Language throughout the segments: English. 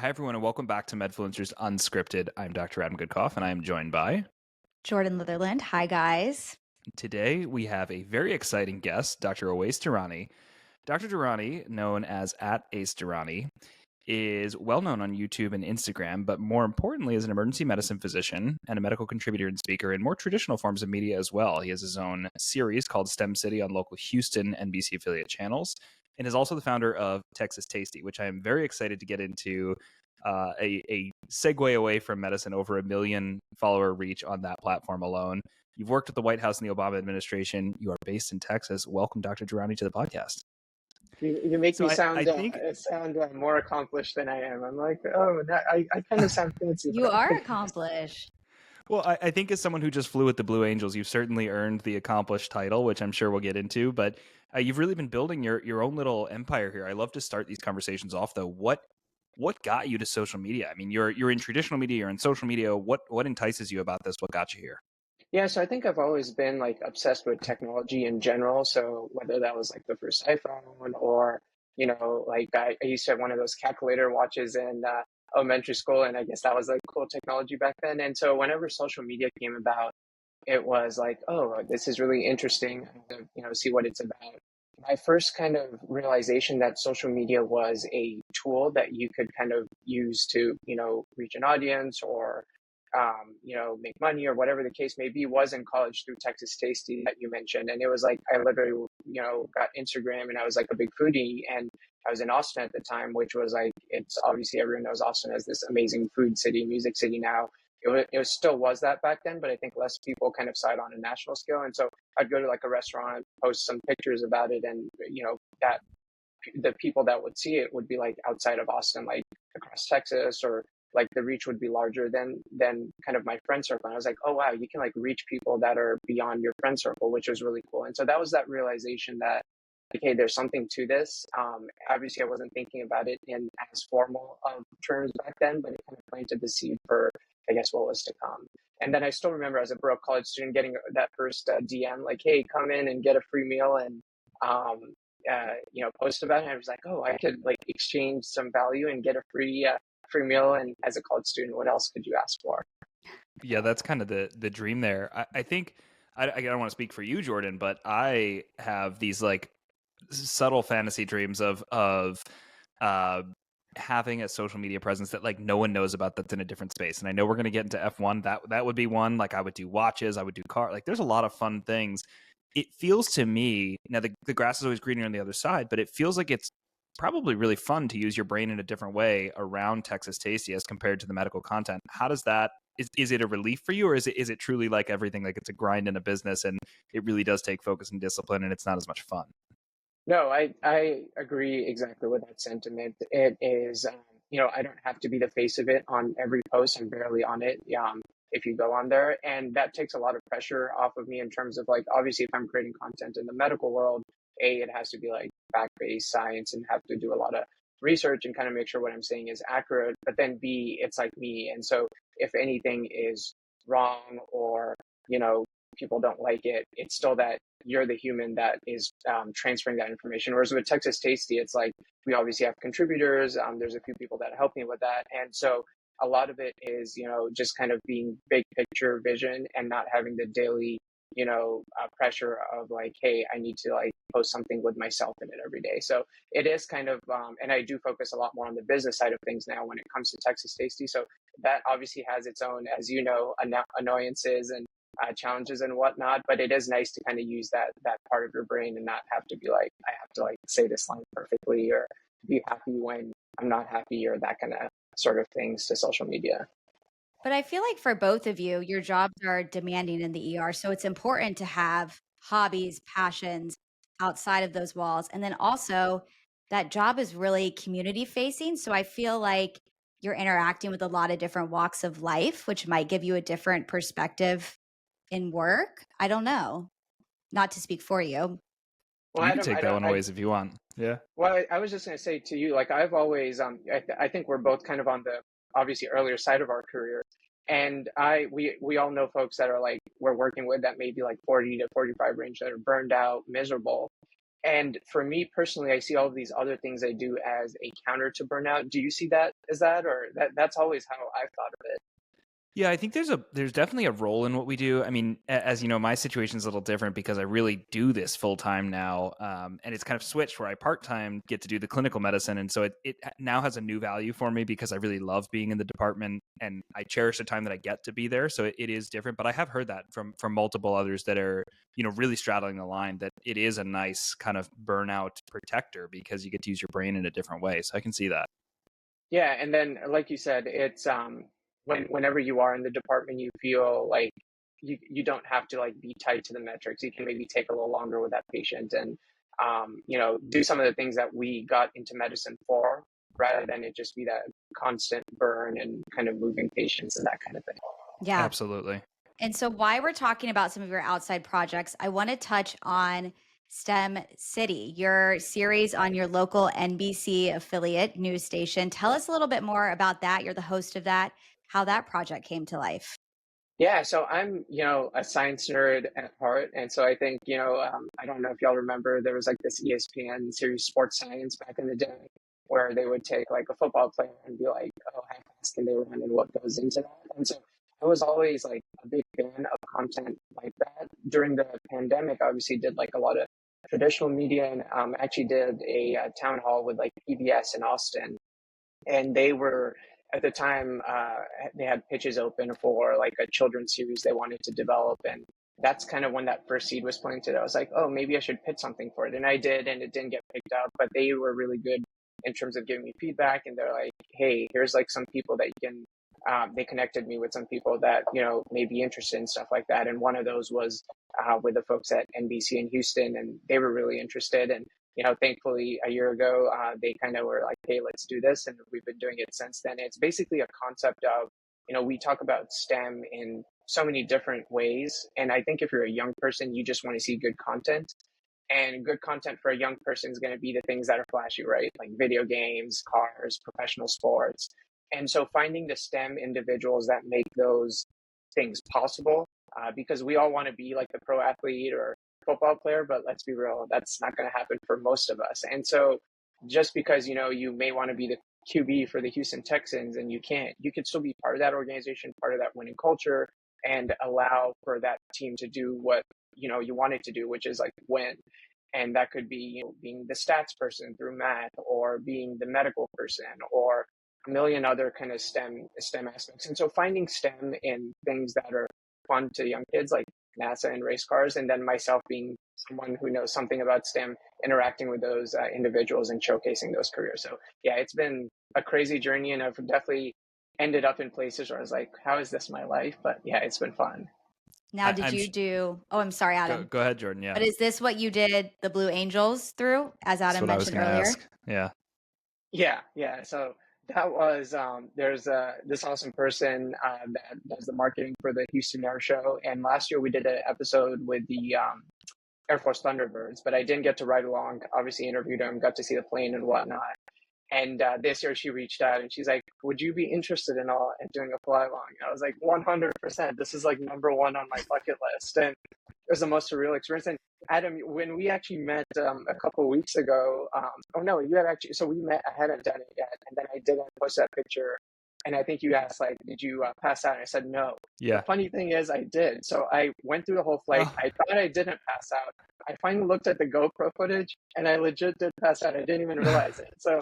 Hi, everyone, and welcome back to MedFluencers Unscripted. I'm Dr. Adam Goodcoff, and I am joined by... Jordan Litherland. Hi, guys. Today, we have a very exciting guest, Dr. Owais Durrani. Dr. Durrani, known as @AceDurrani, is well known on YouTube and Instagram, but more importantly, is an emergency medicine physician and a medical contributor and speaker in more traditional forms of media as well. He has his own series called STEM City on local Houston NBC affiliate channels, and is also the founder of Texas Tasty, which I am very excited to get into. A segue away from medicine, over 1 million follower reach on that platform alone. You've worked at the White House in the Obama administration. You are based in Texas. Welcome, Dr. Durrani, to the podcast. You make me sound I think more accomplished than I am. I'm like, oh, I kind of sound fancy. You are accomplished. Well, I think as someone who just flew with the Blue Angels, you've certainly earned the accomplished title, which I'm sure we'll get into. But you've really been building your own little empire here. I love to start these conversations off, though. What got you to social media? I mean, you're in traditional media, you're in social media. What entices you about this? What got you here? Yeah, so I think I've always been like obsessed with technology in general. So whether that was like the first iPhone or, like I used to have one of those calculator watches in elementary school, and I guess that was like cool technology back then. And so whenever social media came about, it was like, oh, this is really interesting. I want to, see what it's about. My first kind of realization that social media was a tool that you could kind of use to, reach an audience or make money or whatever the case may be was in college through Texas Tasty that you mentioned. And it was like, I literally, got Instagram, and I was like a big foodie, and I was in Austin at the time, which was like, it's obviously everyone knows Austin as this amazing food city, music city now. Still was that back then, but I think less people kind of saw it on a national scale. And so I'd go to like a restaurant, post some pictures about it, and, that the people that would see it would be like outside of Austin, like across Texas, or like the reach would be larger than kind of my friend circle. And I was like, oh wow, you can like reach people that are beyond your friend circle, which was really cool. And so that was that realization that, okay, there's something to this. Obviously, I wasn't thinking about it in as formal terms back then, but it kind of planted the seed for, I guess, what was to come. And then I still remember as a broke college student getting that first DM, like, hey, come in and get a free meal, and post about it. And I was like, oh, I could like exchange some value and get a free meal. And as a college student, what else could you ask for? Yeah, that's kind of the dream there. I think I don't want to speak for you, Jordan, but I have these like subtle fantasy dreams of having a social media presence that like no one knows about, that's in a different space. And I know we're going to get into F1. That would be one. Like I would do watches, I would do car. Like there's a lot of fun things. It feels to me, now the grass is always greener on the other side, but it feels like it's probably really fun to use your brain in a different way around Texas Tasty as compared to the medical content. How does that, is it a relief for you, or is it truly like everything, like it's a grind in a business and it really does take focus and discipline and it's not as much fun? No, I agree exactly with that sentiment. It is, I don't have to be the face of it on every post. I'm barely on it. If you go on there, and that takes a lot of pressure off of me in terms of like, obviously if I'm creating content in the medical world, it has to be like fact-based science and have to do a lot of research and kind of make sure what I'm saying is accurate. But then B, it's like me. And so if anything is wrong or, people don't like it, it's still that you're the human that is transferring that information. Whereas with Texas Tasty, it's like, we obviously have contributors. There's a few people that help me with that. And so a lot of it is, just kind of being big picture vision and not having the daily, pressure of like, hey, I need to like post something with myself in it every day. So it is kind of, and I do focus a lot more on the business side of things now when it comes to Texas Tasty. So that obviously has its own, as you know, annoyances and challenges and whatnot. But it is nice to kind of use that part of your brain and not have to be like, I have to like say this line perfectly or be happy when I'm not happy or that kind of sort of things to social media. But I feel like for both of you, your jobs are demanding in the ER. So it's important to have hobbies, passions outside of those walls. And then also, that job is really community facing. So I feel like you're interacting with a lot of different walks of life, which might give you a different perspective in work. I don't know. Not to speak for you. Well, You can take that one away if you want. Yeah. Well, I was just going to say to you, like I've always, I think we're both kind of on the obviously earlier side of our career. And we all know folks that are like, we're working with that maybe like 40 to 45 range that are burned out, miserable. And for me personally, I see all of these other things I do as a counter to burnout. Do you see that as that, or that's always how I've thought of it? Yeah, I think there's definitely a role in what we do. I mean, as you know, my situation's a little different because I really do this full time now, and it's kind of switched where I part time get to do the clinical medicine, and so it now has a new value for me because I really love being in the department and I cherish the time that I get to be there. So it is different, but I have heard that from multiple others that are really straddling the line that it is a nice kind of burnout protector because you get to use your brain in a different way. So I can see that. Yeah, and then like you said, it's whenever you are in the department, you feel like you don't have to like be tied to the metrics. You can maybe take a little longer with that patient and do some of the things that we got into medicine for, rather than it just be that constant burn and kind of moving patients and that kind of thing. Yeah. Absolutely. And so, while we're talking about some of your outside projects, I want to touch on STEM City, your series on your local NBC affiliate news station. Tell us a little bit more about that. You're the host of that, how that project came to life. Yeah, so I'm, a science nerd at heart. And so I think, I don't know if y'all remember, there was like this ESPN series, Sports Science, back in the day, where they would take like a football player and be like, oh, how fast can they run and what goes into that? And so I was always like a big fan of content like that. During the pandemic, I obviously did like a lot of traditional media and actually did a town hall with like PBS in Austin, and they were at the time they had pitches open for like a children's series they wanted to develop, and that's kind of when that first seed was planted. I was like, oh, maybe I should pitch something for it, and I did, and it didn't get picked up, but they were really good in terms of giving me feedback, and they're like, hey, here's like some people that you can they connected me with some people that may be interested in stuff like that, and one of those was with the folks at NBC in Houston, and they were really interested. And thankfully a year ago, they kind of were like, hey, let's do this. And we've been doing it since then. It's basically a concept of, we talk about STEM in so many different ways. And I think if you're a young person, you just want to see good content. And good content for a young person is going to be the things that are flashy, right? Like video games, cars, professional sports. And so finding the STEM individuals that make those things possible, because we all want to be like the pro athlete or football player, but let's be real, that's not going to happen for most of us. And so just because, you may want to be the QB for the Houston Texans and you can't, you can still be part of that organization, part of that winning culture, and allow for that team to do what, you want it to do, which is like win. And that could be, being the stats person through math, or being the medical person, or a million other kind of STEM aspects. And so finding STEM in things that are fun to young kids, like NASA and race cars, and then myself being someone who knows something about STEM, interacting with those individuals and showcasing those careers. So yeah, it's been a crazy journey, and I've definitely ended up in places where I was like, how is this my life? But yeah, it's been fun. Now, did I'm you do, oh, I'm sorry, Adam. go ahead, Jordan. Yeah. But is this what you did the Blue Angels through, as That's Adam what I was mentioned going to earlier? ask. Yeah. Yeah. So that was there's this awesome person that does the marketing for the Houston Air Show, and last year we did an episode with the Air Force Thunderbirds, but I didn't get to ride along. Obviously, interviewed him, got to see the plane and whatnot. And this year she reached out and she's like, would you be interested in doing a fly along? I was like, 100%. This is like number one on my bucket list. And it was the most surreal experience. And Adam, when we actually met a couple of weeks ago, oh no, you had actually, so we met, I hadn't done it yet. And then I didn't post that picture. And I think you asked, like, did you pass out? And I said, no. Yeah. The funny thing is I did. So I went through the whole flight. Oh. I thought I didn't pass out. I finally looked at the GoPro footage and I legit did pass out. I didn't even realize it. So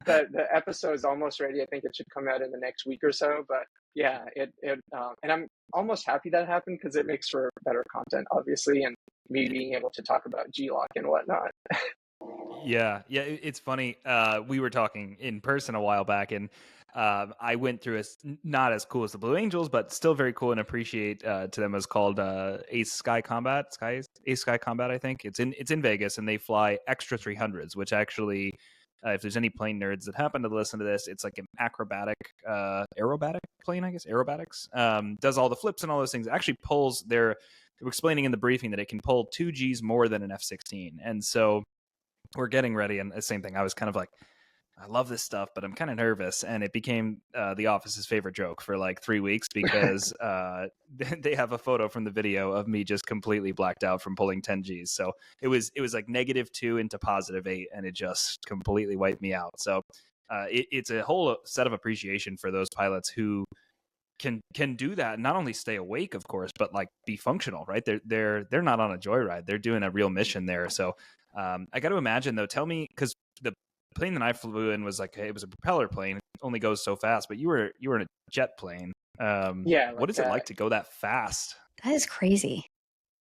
the episode is almost ready. I think it should come out in the next week or so. But yeah, and I'm almost happy that happened because it makes for better content, obviously, and me being able to talk about G-Lock and whatnot. Yeah. It's funny. We were talking in person a while back, and I went through not as cool as the Blue Angels, but still very cool, and appreciate to them. It's called Ace Sky Combat. Ace Sky Combat, I think. It's in Vegas, and they fly extra 300s, which actually, if there's any plane nerds that happen to listen to this, it's like an aerobatic plane, I guess. Aerobatics. Does all the flips and all those things. It actually pulls they were explaining in the briefing that it can pull 2 Gs more than an F-16. And so we're getting ready, and the same thing. I was kind of like, I love this stuff, but I'm kind of nervous. And it became the office's favorite joke for like 3 weeks because they have a photo from the video of me just completely blacked out from pulling 10 Gs. So it was like -2 into +8, and it just completely wiped me out. So it's a whole set of appreciation for those pilots who can do that and not only stay awake, of course, but like be functional, right? They're not on a joyride. They're doing a real mission there. So I got to imagine though, tell me, because the plane that I flew in was like, it was a propeller plane. It only goes so fast, but you were in a jet plane. Yeah, What like is it like to go that fast? That is crazy.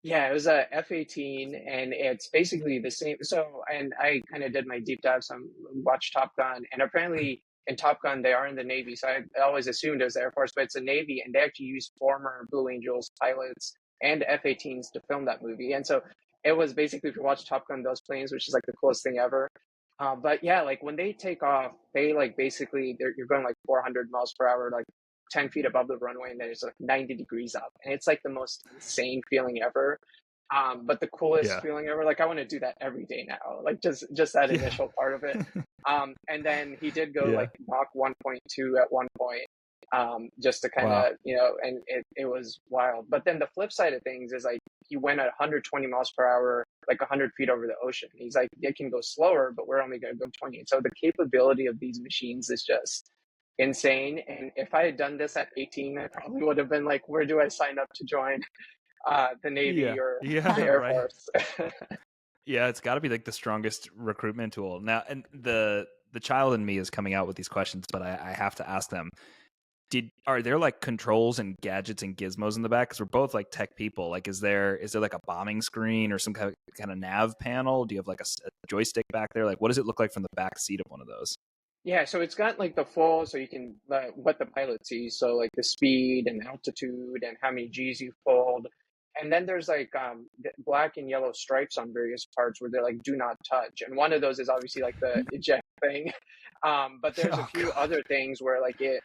yeah, it was a F-18, and it's basically the same. So, and I kind of did my deep dive, some watched Top Gun, and apparently in Top Gun they are in the Navy. So I always assumed it was the Air Force, but it's a Navy, and they actually used former Blue Angels pilots and F-18s to film that movie. And so it was basically, if you watch Top Gun, those planes, which is like the coolest thing ever. But yeah, like when they take off, they like basically you're going like 400 miles per hour, like 10 feet above the runway, and then it's like 90 degrees up, and it's like the most insane feeling ever. But the coolest Yeah. feeling ever, like I want to do that every day now, like just that initial part of it. And then he did go like Mach 1.2 at one point, just to kind of, and it was wild. But then the flip side of things is like he went at 120 miles per hour, like 100 feet over the ocean. He's like, it can go slower, but we're only going to go 20. And so the capability of these machines is just insane. And if I had done this at 18, I probably would have been like, where do I sign up to join the Navy or the Air Force? Yeah, it's got to be like the strongest recruitment tool now. And the child in me is coming out with these questions, but I have to ask them. Are there like controls and gadgets and gizmos in the back? Because we're both like tech people. Like, is there like a bombing screen or some kind of nav panel? Do you have like a joystick back there? Like, what does it look like from the back seat of one of those? Yeah, so it's got like the full, so you can what the pilot sees, so like the speed and altitude and how many G's you've pulled, and then there's like black and yellow stripes on various parts where they're like do not touch, and one of those is obviously like the eject thing, but there's a few other things where like it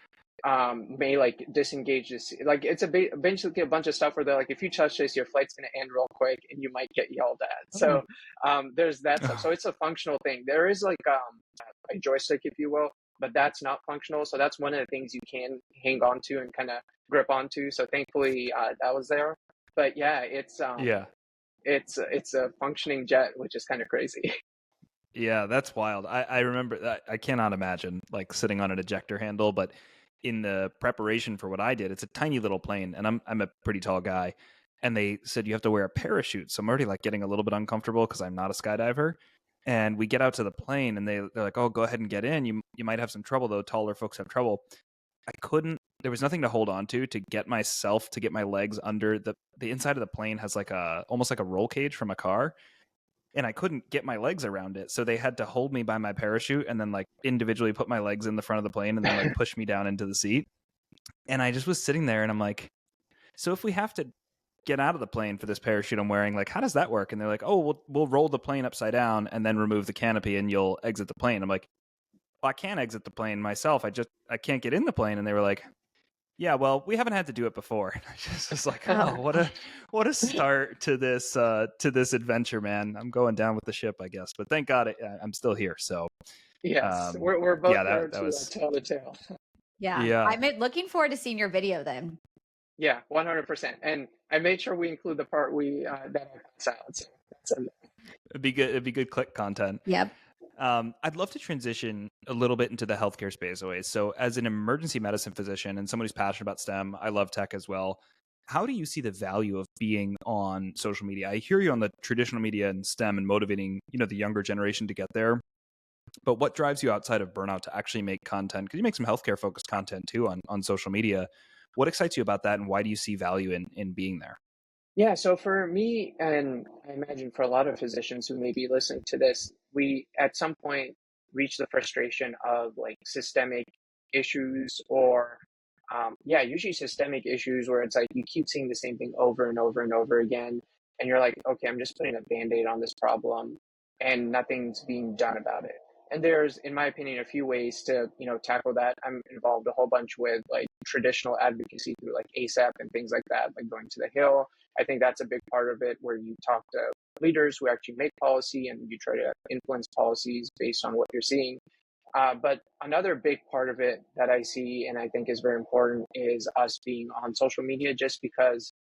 may like disengage this, like it's basically a bunch of stuff where they're like, if you touch this, your flight's going to end real quick and you might get yelled at. So there's that stuff. So it's a functional thing. There is like a joystick, if you will, but that's not functional. So that's one of the things you can hang on to and kind of grip onto. So thankfully that was there. But yeah, it's a functioning jet, which is kind of crazy. Yeah, that's wild. I remember that. I cannot imagine like sitting on an ejector handle, but in the preparation for what I did, it's a tiny little plane, and I'm a pretty tall guy, and they said you have to wear a parachute. So I'm already like getting a little bit uncomfortable because I'm not a skydiver. And we get out to the plane, and they're like, "Oh, go ahead and get in. You might have some trouble though. Taller folks have trouble." I couldn't. There was nothing to hold on to get my legs under the inside of the plane has like almost like a roll cage from a car. And I couldn't get my legs around it. So they had to hold me by my parachute and then like individually put my legs in the front of the plane and then like push me down into the seat. And I just was sitting there and I'm like, so if we have to get out of the plane for this parachute I'm wearing, like, how does that work? And they're like, oh, we'll roll the plane upside down and then remove the canopy and you'll exit the plane. I'm like, well, I can't exit the plane myself. I can't get in the plane. And they were like, yeah, well, we haven't had to do it before. And I just was like, oh, what a start to this adventure, man. I'm going down with the ship, I guess. But thank God I'm still here. So yes, we're both there to tell the tale. Yeah. I'm looking forward to seeing your video then. Yeah, 100%. And I made sure we include the part that I cuts out. So it'd be good. It'd be good click content. Yep. I'd love to transition a little bit into the healthcare space, Owais. So as an emergency medicine physician and somebody who's passionate about STEM, I love tech as well. How do you see the value of being on social media? I hear you on the traditional media and STEM and motivating, the younger generation to get there. But what drives you outside of burnout to actually make content? Because you make some healthcare focused content too on social media. What excites you about that, and why do you see value in being there? Yeah, so for me, and I imagine for a lot of physicians who may be listening to this, we at some point reach the frustration of like systemic issues or, usually systemic issues where it's like you keep seeing the same thing over and over and over again. And you're like, okay, I'm just putting a Band-Aid on this problem and nothing's being done about it. And there's, in my opinion, a few ways to, tackle that. I'm involved a whole bunch with like traditional advocacy through like ASAP and things like that, like going to the Hill. I think that's a big part of it, where you talk to leaders who actually make policy and you try to influence policies based on what you're seeing. But another big part of it that I see and I think is very important is us being on social media, just because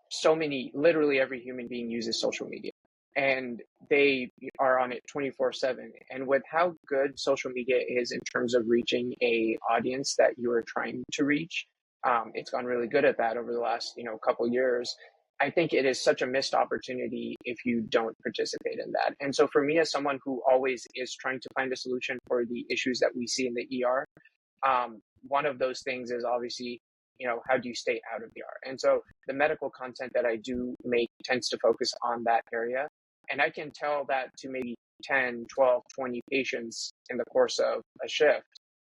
so many, literally every human being uses social media and they are on it 24/7. And with how good social media is in terms of reaching a audience that you are trying to reach, it's gone really good at that over the last, couple years. I think it is such a missed opportunity if you don't participate in that. And so for me, as someone who always is trying to find a solution for the issues that we see in the ER, one of those things is obviously, how do you stay out of the ER? And so the medical content that I do make tends to focus on that area. And I can tell that to maybe 10, 12, 20 patients in the course of a shift.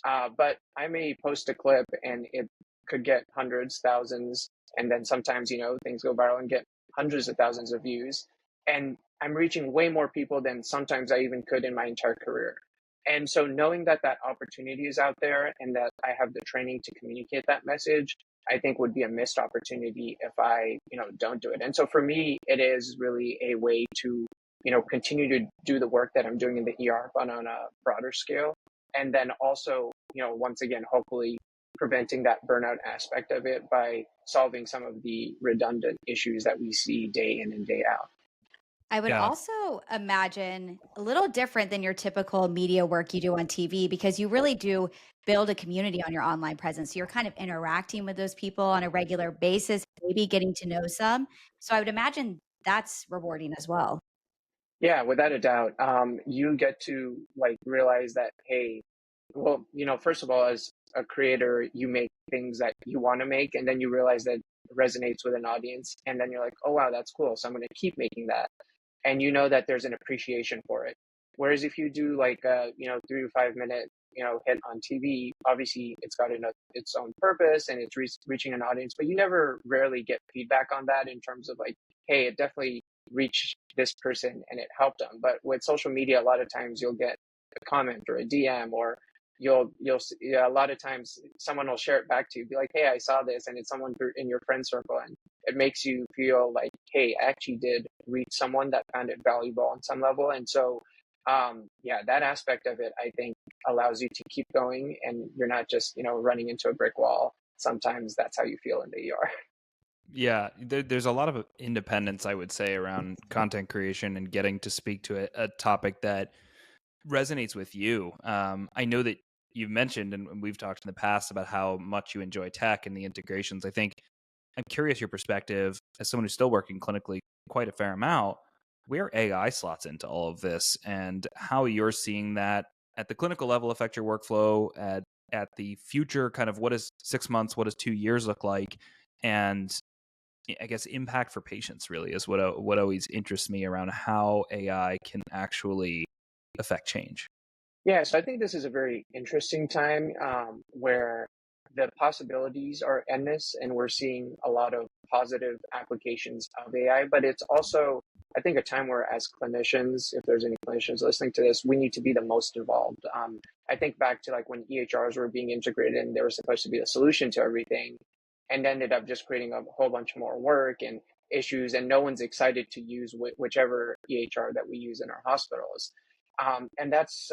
But I may post a clip and it could get hundreds, thousands, and then sometimes, things go viral and get hundreds of thousands of views. And I'm reaching way more people than sometimes I even could in my entire career. And so knowing that that opportunity is out there and that I have the training to communicate that message, I think would be a missed opportunity if I, don't do it. And so for me, it is really a way to, continue to do the work that I'm doing in the ER, but on a broader scale. And then also, once again, hopefully preventing that burnout aspect of it by solving some of the redundant issues that we see day in and day out. I would Yeah. also imagine a little different than your typical media work you do on TV because you really do build a community on your online presence. So you're kind of interacting with those people on a regular basis, maybe getting to know some. So I would imagine that's rewarding as well. Yeah, without a doubt. You get to like realize that, hey, well, first of all, as a creator, you make things that you want to make, and then you realize that it resonates with an audience, and then you're like, oh wow, that's cool. So I'm going to keep making that, and you know that there's an appreciation for it. Whereas if you do like a 3 to 5 minute hit on TV, obviously it's got its own purpose and it's reaching an audience, but you never rarely get feedback on that in terms of like, hey, it definitely reached this person and it helped them. But with social media, a lot of times you'll get a comment or a DM, or a lot of times someone will share it back to you, be like, hey, I saw this, and it's someone in your friend circle, and it makes you feel like, hey, I actually did reach someone that found it valuable on some level. And so yeah, that aspect of it, I think, allows you to keep going, and you're not just running into a brick wall. Sometimes that's how you feel in the ER. Yeah, there's a lot of independence, I would say, around content creation and getting to speak to a topic that resonates with you. I know that you've mentioned, and we've talked in the past about how much you enjoy tech and the integrations. I think I'm curious your perspective as someone who's still working clinically quite a fair amount, where AI slots into all of this and how you're seeing that at the clinical level affect your workflow, at the future, kind of what does 6 months, what does 2 years look like, and I guess impact for patients really is what always interests me around how AI can actually affect change. Yeah, so I think this is a very interesting time where the possibilities are endless, and we're seeing a lot of positive applications of AI. But it's also, I think, a time where, as clinicians, if there's any clinicians listening to this, we need to be the most involved. I think back to like when EHRs were being integrated and they were supposed to be the solution to everything, and ended up just creating a whole bunch more work and issues, and no one's excited to use whichever EHR that we use in our hospitals. And that's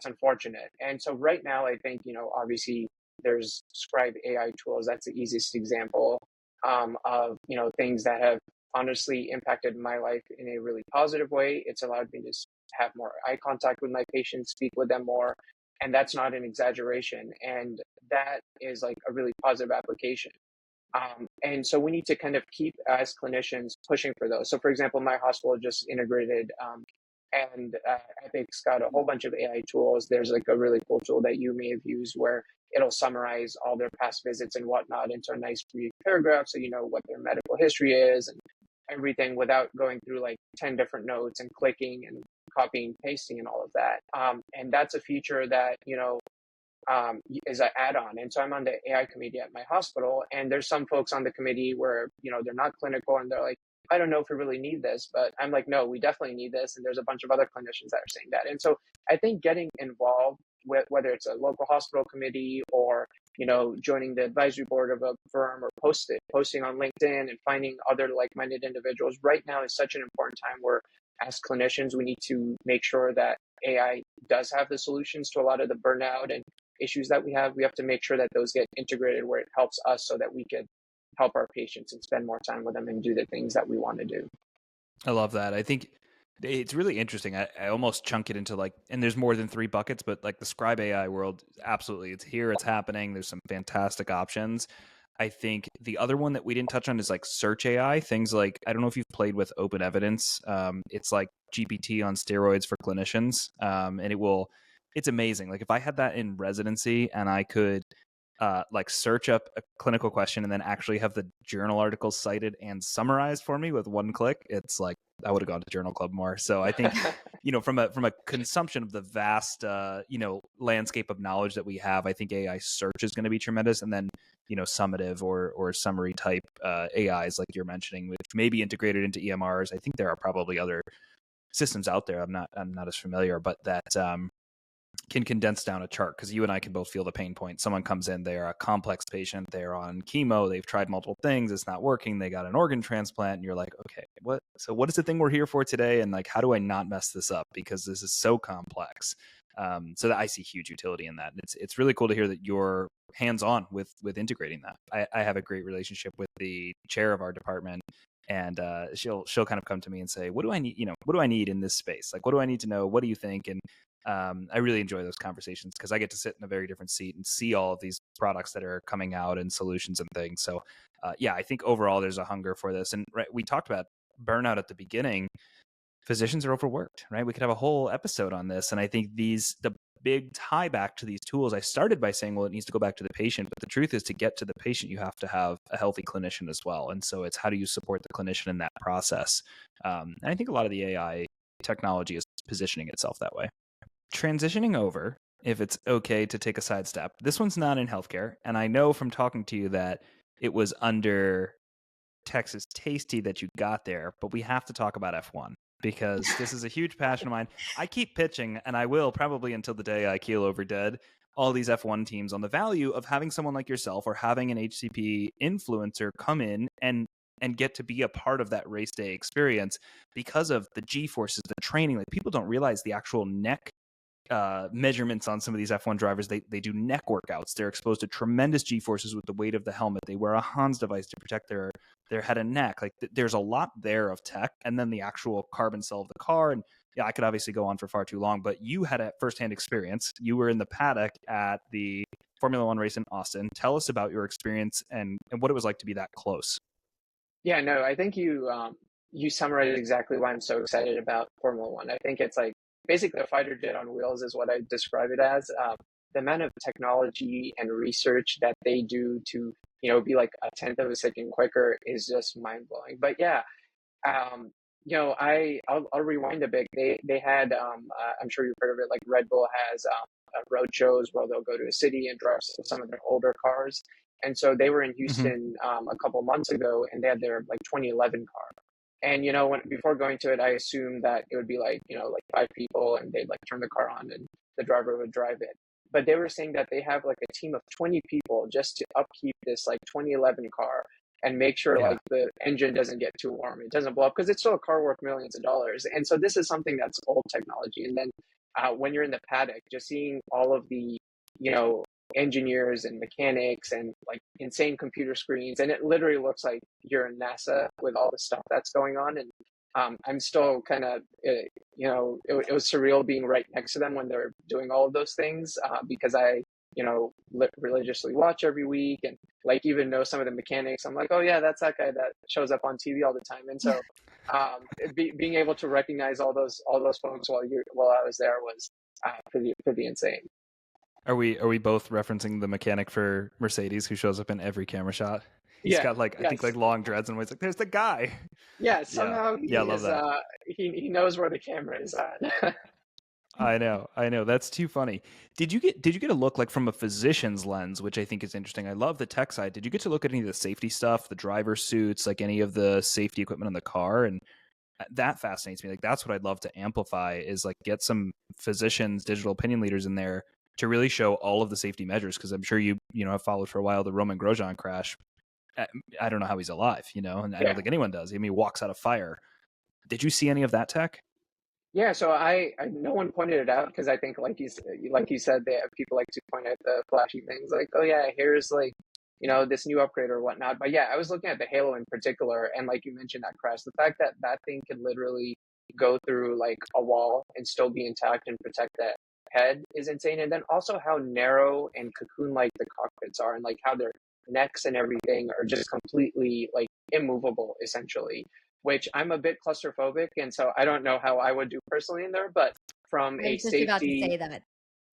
unfortunate. And so right now, I think obviously there's Scribe AI tools. That's the easiest example of things that have honestly impacted my life in a really positive way. It's allowed me to have more eye contact with my patients, speak with them more, and that's not an exaggeration. And that is like a really positive application. And so we need to kind of keep, as clinicians, pushing for those. So, for example, my hospital just integrated and Epic's got a whole bunch of AI tools. There's like a really cool tool that you may have used where it'll summarize all their past visits and whatnot into a nice brief paragraph, so you know what their medical history is and everything, without going through like 10 different notes and clicking and copying, pasting, and all of that. And that's a feature that is an add-on. And so I'm on the AI committee at my hospital, and there's some folks on the committee where they're not clinical, and they're like, I don't know if we really need this, but I'm like, no, we definitely need this. And there's a bunch of other clinicians that are saying that. And so I think getting involved with, whether it's a local hospital committee or joining the advisory board of a firm, or posting on LinkedIn and finding other like-minded individuals right now is such an important time where, as clinicians, we need to make sure that AI does have the solutions to a lot of the burnout and issues that we have to make sure that those get integrated where it helps us so that we can help our patients and spend more time with them and do the things that we want to do. I love that. I think it's really interesting. I almost chunk it into like, and there's more than 3 buckets, but like the Scribe AI world, absolutely. It's here, it's happening. There's some fantastic options. I think the other one that we didn't touch on is like search AI, things like, I don't know if you've played with Open Evidence. It's like GPT on steroids for clinicians. And it's amazing. Like if I had that in residency and I could like search up a clinical question and then actually have the journal articles cited and summarized for me with one click, it's like I would have gone to Journal Club more. So I think, from a consumption of the vast landscape of knowledge that we have, I think AI search is going to be tremendous. And then summative or summary type AIs like you're mentioning, which may be integrated into EMRs. I think there are probably other systems out there. I'm not as familiar, but that can condense down a chart, because you and I can both feel the pain point. Someone comes in, they're a complex patient, they're on chemo, they've tried multiple things, it's not working, they got an organ transplant, and you're like, okay, what is the thing we're here for today, and like, how do I not mess this up, because this is so complex. So that I see huge utility in that. And it's really cool to hear that you're hands-on with integrating that. I have a great relationship with the chair of our department, and she'll kind of come to me and say, what do I need, what do I need in this space, like what do I need to know, what do you think? And I really enjoy those conversations because I get to sit in a very different seat and see all of these products that are coming out and solutions and things. So I think overall there's a hunger for this. And we talked about burnout at the beginning. Physicians are overworked, right? We could have a whole episode on this. And I think the big tie back to these tools, I started by saying, well, it needs to go back to the patient. But the truth is, to get to the patient, you have to have a healthy clinician as well. And so it's how do you support the clinician in that process? And I think a lot of the AI technology is positioning itself that way. Transitioning over, if it's okay to take a sidestep, this one's not in healthcare. And I know from talking to you that it was under Texas Tasty that you got there, but we have to talk about F1 because this is a huge passion of mine. I keep pitching, and I will probably until the day I keel over dead, all these F1 teams on the value of having someone like yourself or having an HCP influencer come in and get to be a part of that race day experience because of the G-forces, the training. Like, people don't realize the actual neck measurements on some of these F1 drivers. They do neck workouts. They're exposed to tremendous G-forces with the weight of the helmet. They wear a Hans device to protect their head and neck. Like, there's a lot there of tech, and then the actual carbon cell of the car. And I could obviously go on for far too long, but you had a firsthand experience. You were in the paddock at the Formula One race in Austin. Tell us about your experience and what it was like to be that close. Yeah, no, I think you summarized exactly why I'm so excited about Formula One. I think it's like basically a fighter jet on wheels is what I describe it as. The amount of technology and research that they do to, be like a tenth of a second quicker is just mind blowing. But yeah, I'll rewind a bit. They had, I'm sure you've heard of it, like Red Bull has road shows where they'll go to a city and drive some of their older cars. And so they were in Houston a couple months ago, and they had their like 2011 car. And, before going to it, I assumed that it would be like, like 5 people, and they'd like turn the car on and the driver would drive it. But they were saying that they have like a team of 20 people just to upkeep this like 2011 car and make sure like the engine doesn't get too warm, it doesn't blow up, because it's still a car worth millions of dollars. And so this is something that's old technology. And then when you're in the paddock, just seeing all of the, engineers and mechanics and like insane computer screens, and it literally looks like you're in NASA with all the stuff that's going on. And I'm still kind of it was surreal being right next to them when they're doing all of those things, because I religiously watch every week and like even know some of the mechanics. I'm like, oh yeah, that's that guy that shows up on TV all the time. And so being able to recognize all those folks while I was there was pretty insane. Are we both referencing the mechanic for Mercedes who shows up in every camera shot? He's got like, I think like long dreads, and it's like, there's the guy. Yeah, somehow I love that. He knows where the camera is at. I know. That's too funny. Did you get a look, like, from a physician's lens, which I think is interesting? I love the tech side. Did you get to look at any of the safety stuff, the driver suits, like any of the safety equipment in the car? And that fascinates me. Like, that's what I'd love to amplify, is like get some physicians, digital opinion leaders in there to really show all of the safety measures. Because I'm sure you have followed for a while the Roman Grosjean crash. I don't know how he's alive, and I don't think anyone does. I mean, he walks out of fire. Did you see any of that tech? Yeah, so I no one pointed it out because I think like you said, people like to point at the flashy things like, oh yeah, here's like, this new upgrade or whatnot. But yeah, I was looking at the Halo in particular, and like you mentioned that crash, the fact that that thing can literally go through like a wall and still be intact and protect that head is insane. And then also how narrow and cocoon-like the cockpits are, and like how their necks and everything are just completely like immovable, essentially, which I'm a bit claustrophobic, and so I don't know how I would do personally in there, but from I a was just about to safety, say that.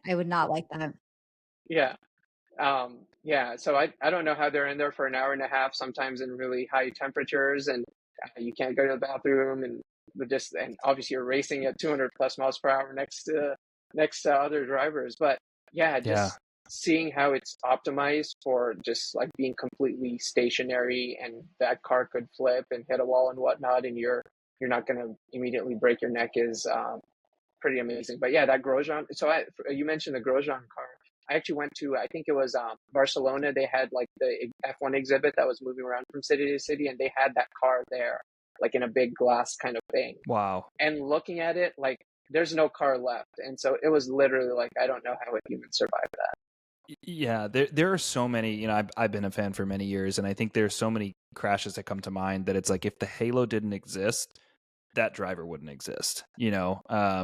I would not like that. yeah, yeah, so I don't know how they're in there for an hour and a half, sometimes in really high temperatures, and you can't go to the bathroom, and and obviously you're racing at 200 plus miles per hour next to other drivers, but yeah, Yeah. just seeing how it's optimized for just like being completely stationary, and that car could flip and hit a wall and whatnot, and you're not going to immediately break your neck is pretty amazing. But yeah, that Grosjean. So you mentioned the Grosjean car. I actually went to, I think it was Barcelona. They had like the F1 exhibit that was moving around from city to city, and they had that car there, like in a big glass kind of thing. Wow. And looking at it, like there's no car left, and so it was literally like I don't know how a human survived that. Yeah, there are so many, I've been a fan for many years, and I think there's so many crashes that come to mind that it's like if the Halo didn't exist, that driver wouldn't exist. I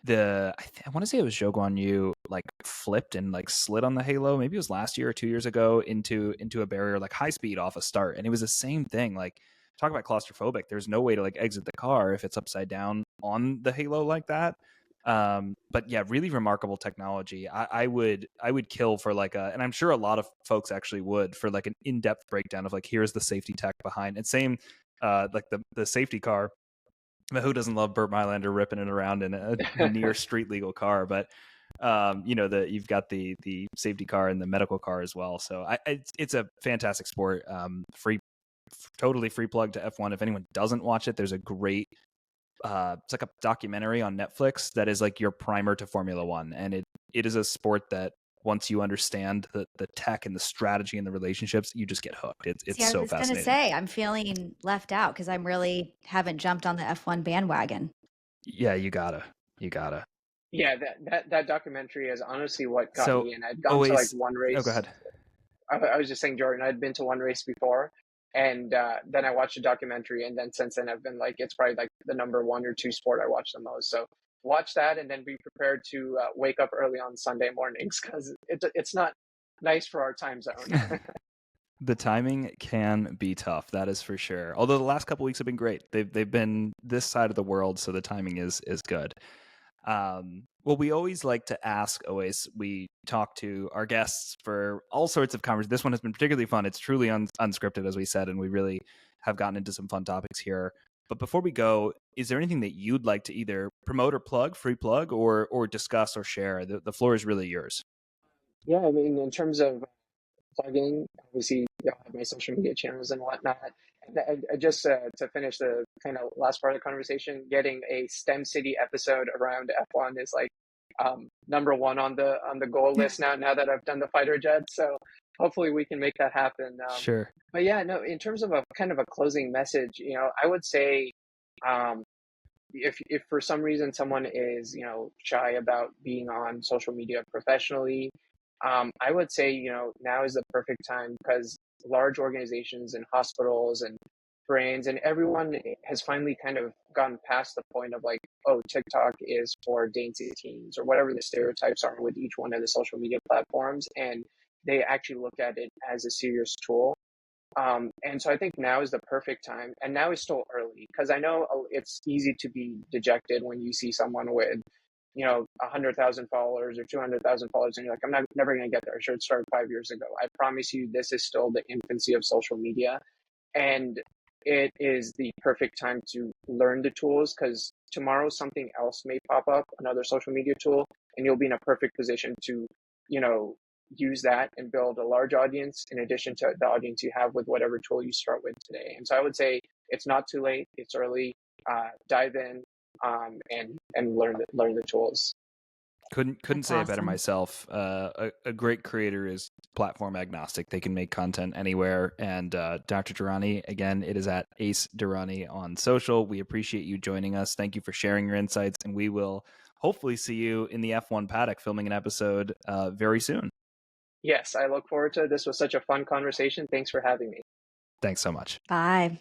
want to say it was Zhou Guan Yu like flipped and like slid on the Halo. Maybe it was last year or 2 years ago into a barrier like high speed off a start, and it was the same thing. Like talk about claustrophobic. There's no way to like exit the car if it's upside down on the Halo like that. But yeah, really remarkable technology. I would kill for like and I'm sure a lot of folks actually would for like an in-depth breakdown of like here's the safety tech behind. And same like the safety car. But who doesn't love Burt Mylander ripping it around in a near street legal car? But you've got the safety car and the medical car as well. So it's a fantastic sport. Totally free plug to F1. If anyone doesn't watch it, there's a great it's like a documentary on Netflix that is like your primer to Formula One, and it is a sport that once you understand the tech and the strategy and the relationships, you just get hooked. It's See, I so was going to fascinating. say, I'm feeling left out because I'm really haven't jumped on the F1 bandwagon. Yeah, you gotta. Yeah, that documentary is honestly what got So me in. I'd gone to like always. one Oh, go race. ahead. I was just saying, Jordan, I'd been to one race before, and then I watched a documentary, and then since then I've been like, it's probably like the number one or two sport I watch the most. So watch that, and then be prepared to wake up early on Sunday mornings because it's not nice for our time zone. The timing can be tough, that is for sure. Although the last couple weeks have been great. They've been this side of the world, so the timing is good. Well, we always like to ask Owais. We talk to our guests for all sorts of conversations. This one has been particularly fun. It's truly unscripted, as we said, and we really have gotten into some fun topics here. But before we go, is there anything that you'd like to either promote or plug, free plug, or discuss or share? The floor is really yours. Yeah, I mean, in terms of plugging, obviously, I have my social media channels and whatnot. And just to finish the kind of last part of the conversation, getting a STEM City episode around F1 is like number one on the goal list now. Now that I've done the fighter jet, so hopefully we can make that happen. Sure. But yeah, no, in terms of a kind of a closing message, I would say, um, if for some reason someone is shy about being on social media professionally, I would say now is the perfect time because large organizations and hospitals and brands and everyone has finally kind of gotten past the point of like, oh, TikTok is for dainty teens or whatever the stereotypes are with each one of the social media platforms, and they actually look at it as a serious tool. And so I think now is the perfect time, and now is still early because I know it's easy to be dejected when you see someone with, 100,000 followers or 200,000 followers, and you're like, I'm not never going to get there. I should have started 5 years ago. I promise you, this is still the infancy of social media, and it is the perfect time to learn the tools because tomorrow something else may pop up, another social media tool, and you'll be in a perfect position to, you know, use that and build a large audience in addition to the audience you have with whatever tool you start with today. And so I would say it's not too late. It's early. Dive in and learn the tools. Couldn't That's say it better awesome. myself. A great creator is platform agnostic. They can make content anywhere. And Dr. Durrani, again, it is at Ace Durrani on social. We appreciate you joining us. Thank you for sharing your insights, and we will hopefully see you in the F1 paddock filming an episode very soon. Yes, I look forward to it. This was such a fun conversation. Thanks for having me. Thanks so much. Bye.